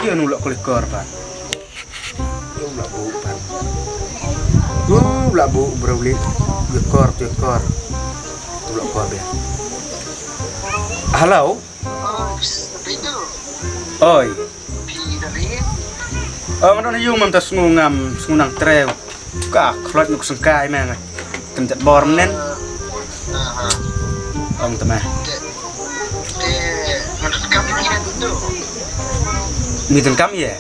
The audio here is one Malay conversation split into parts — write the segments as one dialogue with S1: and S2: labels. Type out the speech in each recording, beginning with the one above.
S1: dia nulak kulikor pak. Nulak bu pak. Nulak bu berawali kulikor. Nulak kor dia. Halo. Oi. Mana na yung mamtas ngunang trew. Ka klot nuk sengkai mang. Tempat bor menen. Teman. Miten kami ya?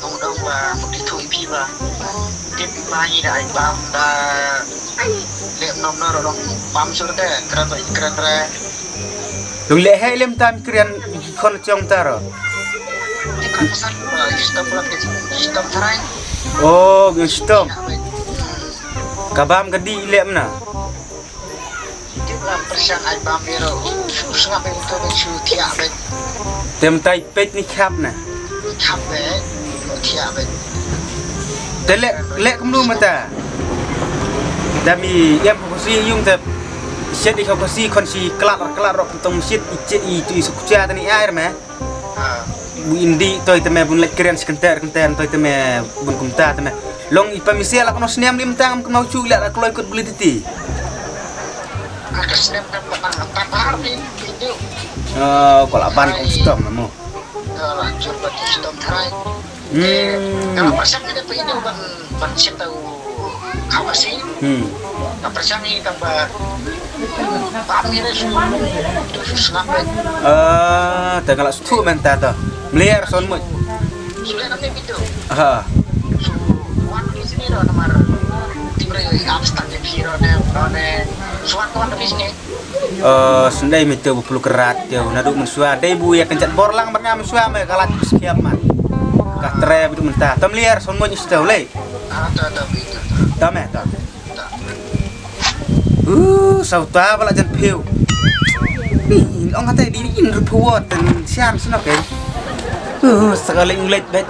S2: Ông bà một cái thùng phi mà tiếp ba như đại bám đã liệm nông nó rồi bám xuống đấy keren ra
S1: Lung lệ hay lem tam keren kon chong taro.
S2: cái con sắt stop là cái stop thay
S1: Oh, yung stop. Kabam gadi lem na.
S2: tiếp là persian ai bám đi rồi susah bên tôi bên chú thiạ bên
S1: Tem tai pet ni khap na.
S2: khắp về thiạ bên
S1: Te lek kumlu mata. Dami yam ko si yung te set di ko si kon si kelar rok tong sit i tu sukcha tani air ma. Bu indi toy teme bun lek keren sekenter toy teme bun kumta teme. Long ipamisel ak no sniam lim tang mau chu la kloy kut beli titi.
S2: agak senang tak hari itu
S1: Kalau ban kong stop namo.
S2: lanjut bagi stop thay kalau persian kita itu ban siap tahu kawas sih persian ini tambah pamirnya semua itu susah banget
S1: Kalau stu menta to. Meliar son mo.
S2: sudah namanya itu
S1: Ha.
S2: suan di sini loh nomor timre abstraknya piro ne suan kawan di sini
S1: Sendai mete bu pulu kerat yo naduk mensua dai bu ya kencat borlang bangam mensua me kalat sekiam man. Ka tre bu menta. Tom liar son mo istau le.
S2: ada itu
S1: Tame ta. Sauta bala jan piu. Ong kata di in report dan siam senok kan. Sekali ngulet bet.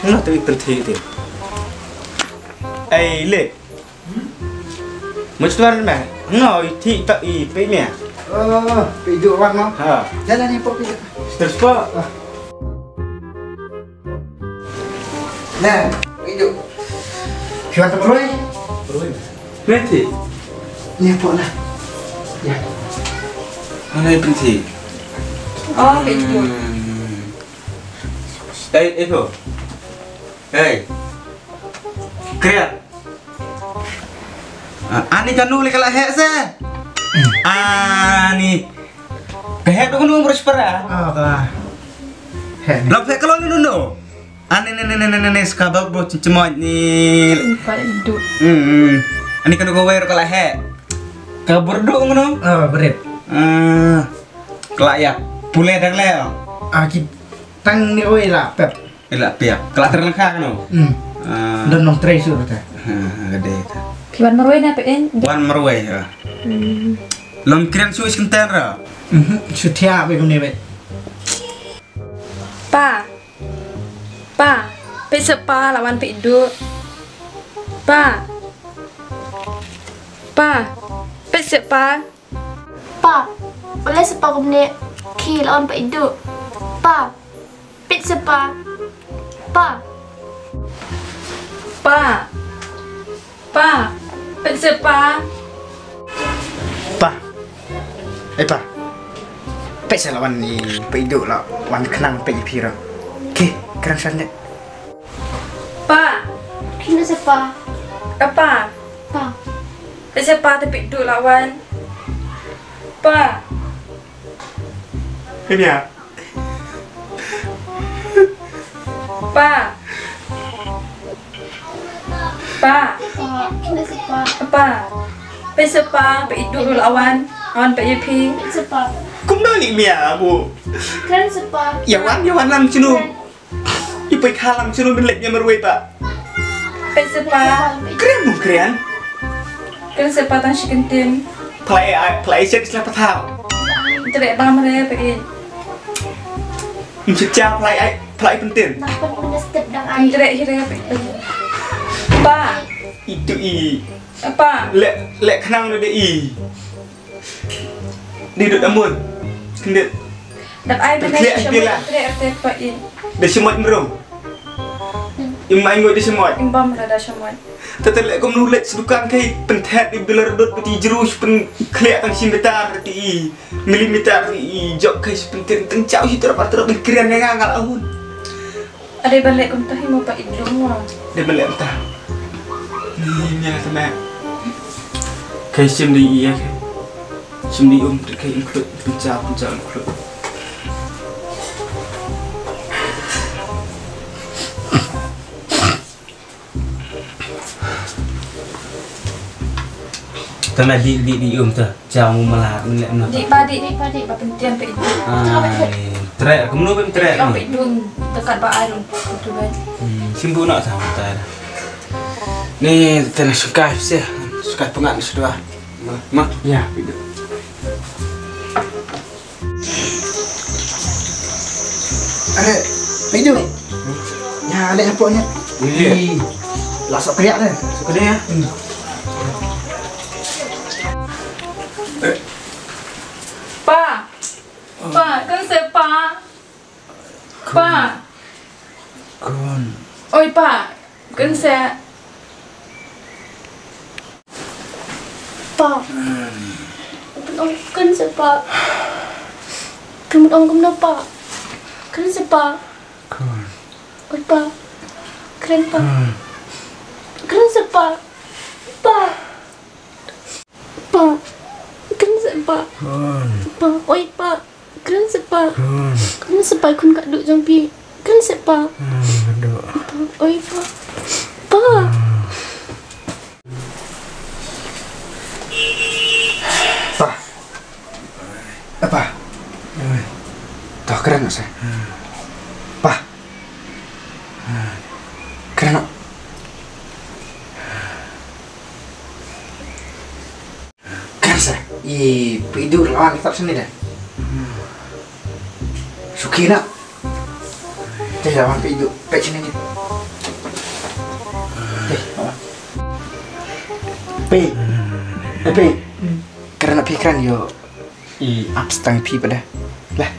S1: Nó tự tình thì ai lệ một chút ăn mẹ ngồi thị tự ý với mẹ
S3: Bị dụ văn không?
S1: hả
S3: Jalan nih, Pok.
S1: terus po
S3: Nah, bị dụ. Siapa tuh, Roy?
S1: nanti
S3: Nih, Pok lah. Ya.
S1: mana penting
S4: Oh, betul.
S1: itu keren ani kan nulis kalau hek se ani kehek tu kan umur separa
S3: Oh, kalah. Heh.
S1: Lampe kalau ni nuno. Ane sekabak bro cemot ni.
S4: Pada hidup.
S1: Ani kan go wear kalau he. Kabur do ngono.
S3: Oh, berit.
S1: Kelak ya. Pule dang le.
S3: Tang ni oi lah, Pep.
S1: Elak piak. Kelak terlengkap ngono.
S3: Dan nong tray sur ta.
S1: Gede.
S4: Kiwan marwai na pen.
S1: Wan marwai. Lom kiran su iskenten ra.
S3: Sutia be gune bet.
S4: Pa, pe sepa lawan pe hidup. Pa, pe sepa.
S5: Pa, boleh sepa menit ki lawan Pak Hidup. Pa, pit sepa. Pa,
S4: pe sepa.
S3: Pa. Pa. Pek saya lawan ni Pak Hidup lah. Wan kenang Pak Ipira. Okey, kerang sana.
S4: Pa,
S5: kena sepa.
S4: apa?
S5: Pa,
S4: Pe sepa te pe hidup lawan. Pa,
S3: Ini ya.
S4: pa.
S5: kena sepa.
S4: Apa? Pe sepa pe hidup lawan. Lawan pe YP.
S5: Pit sepa.
S1: Kum dali mia bu.
S5: Keren sepa.
S1: Ya wan lang sinu. Ipai kalam sinu ben lek marwai pak.
S4: Pe sepa.
S1: Keren mu keren.
S4: Kan sepa tan shikentin.
S1: Play set islah patau.
S4: Tidak bang mere pe in.
S1: Mencecah play penting.
S5: Dapat benda step dan air.
S4: Tidak hira pe. Pa,
S1: Itu i.
S4: apa?
S1: Lek kenang dia i. Di duduk amun. Kendit.
S4: Dap ai benda
S1: Clear,
S4: siya
S1: clear.
S4: mo arte pa in.
S1: Dah semut merung. Imai ngoi dah semut.
S4: Imbam rada siya mo.
S1: Tetelek ko menulit sedukan kai pentet di bila redut peti jerus pen klek tang simbetar ti milimeter i jok kai pentet teng cau si terap terap kirian yang ngal ahun.
S4: Ada balik kum tahi mo pa idlo mo.
S1: Dia balik entah. Ni lah teman. Kai sim di iya kai. Sim di kai include pencap include. Tama di tu jauh malah melek nak.
S4: Di pa penting pa idlo.
S1: Trek kamu nu trek
S4: Ang
S1: ni.
S4: idlo dekat ba aron. Itu ba.
S1: Simbu nak sama tak. Ni tanah suka sih. Suka pengat sudah. Mak.
S3: Ya. Ada itu. Ya, ada apa-apa.
S1: Iya.
S3: Lasak kriak dah.
S1: Suka dia.
S4: Pa. Pa, kan saya pa. Pa.
S3: Kon.
S4: Oi pa. Kan saya
S5: Pa. Ông cân sẽ pa. Cứ một ông cũng đâu pa. Cân sẽ pa.
S3: Kon.
S5: Ôi pa. Keren pa. Keren sẽ pa. Pa. Pa. Keren sẽ pa.
S3: Kon.
S5: Pa. Ôi pa. Keren sẽ pa.
S3: Kon.
S5: Keren sẽ pa kun kat duk jampi. Keren sẽ pa.
S3: Aduh.
S5: Pa. Oi pa. Pa.
S3: Pa. Apa? Toh keren tak saya? Pa. Keren tak? Keren saya? Hidup lawan kitab seni dah. Suki nak? Teh lawan hidup pek sini ni. Pe. Pe. Kerana pikiran yo abstang pi pada. Lah.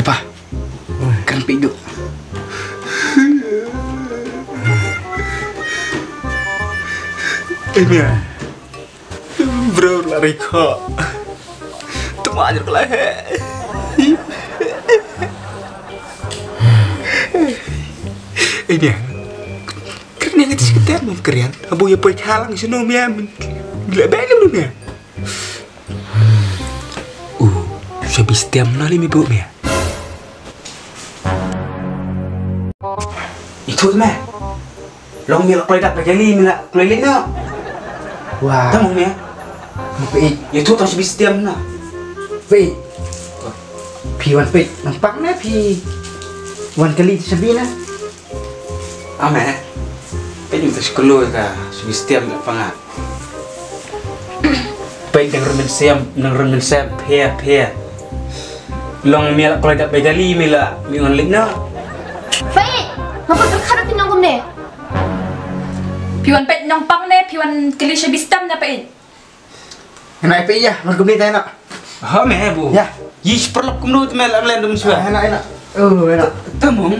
S3: Apa? Kerana pi hidup.
S1: Ini ya. Bro lari kok. Temannya kelah. Ini ya. Kerana yang itu sekitar mau kerian. Abu ya pergi halang seno ya. Gila banyak belum ya. Habis setiap nali mi bu ya. Itu meh. Long mi kalau dak pakai ni nak keliling nak.
S3: Wah.
S1: Tahu meh.
S3: Pe.
S1: Itu terus habis setiap nak.
S3: Pe. Pi wan pe. Nampak na pi. Wan kali sabina.
S1: Ame. Penyu tas keluar ka. Habis setiap nak pangat. Baik nang remen sem pia. Long mi kalau dak pakai li mi la mi on lik nak.
S5: Vậy. Ngapa terkadang pinang kum ne?
S4: piwan pet nyong pang ne piwan kelisha bistam na pain.
S3: Enak pe ya, mar kumni ta enak.
S1: Ha me bu.
S3: Ya.
S1: Yish perlap kumno mel amlen dum suah.
S3: Enak. Oh, enak.
S1: Tamung.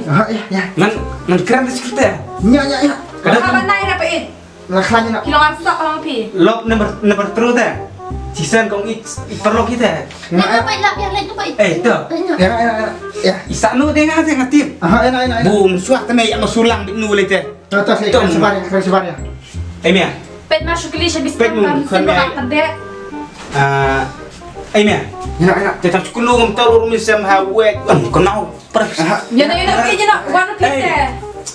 S3: Ya.
S1: Nan keren di sekitar.
S3: Ya.
S4: Kapan naik na pain?
S3: Lakhlanya nak.
S4: Kilong amsak lang pi.
S1: Lop number terus dah. Sisan kong perlu kita.
S5: Nak apa nak yang lain tu baik.
S1: Tu.
S3: Enak. Ya.
S1: Isanu tengah tim.
S3: Enak.
S1: Bum suah teme yang sulang di nu lete.
S3: Tahu saya keren sebar ya.
S1: Mia.
S4: Pet masuk kelisha
S1: Pet
S4: bistam
S1: mo,
S4: kan
S1: kan
S4: sendo
S1: may-
S4: ka kade.
S1: Mia.
S3: Enak.
S1: Tetap kulung tahu misam hawek. Kenal. Pers.
S4: Yana pi yana wanu pi te.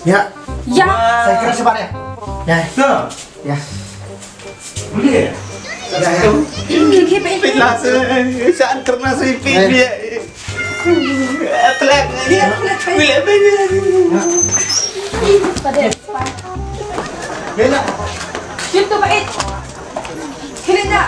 S3: Ya.
S4: Ya.
S3: Saya keren sebar ya. Ya.
S1: Tuh.
S3: Ya.
S1: Boleh.
S4: Kiki pain.
S1: Pilas. Saan karena sipit dia. Atlek. Bila banyak.
S4: Pade.
S3: Enak.
S4: Gitu pain. Kilinda.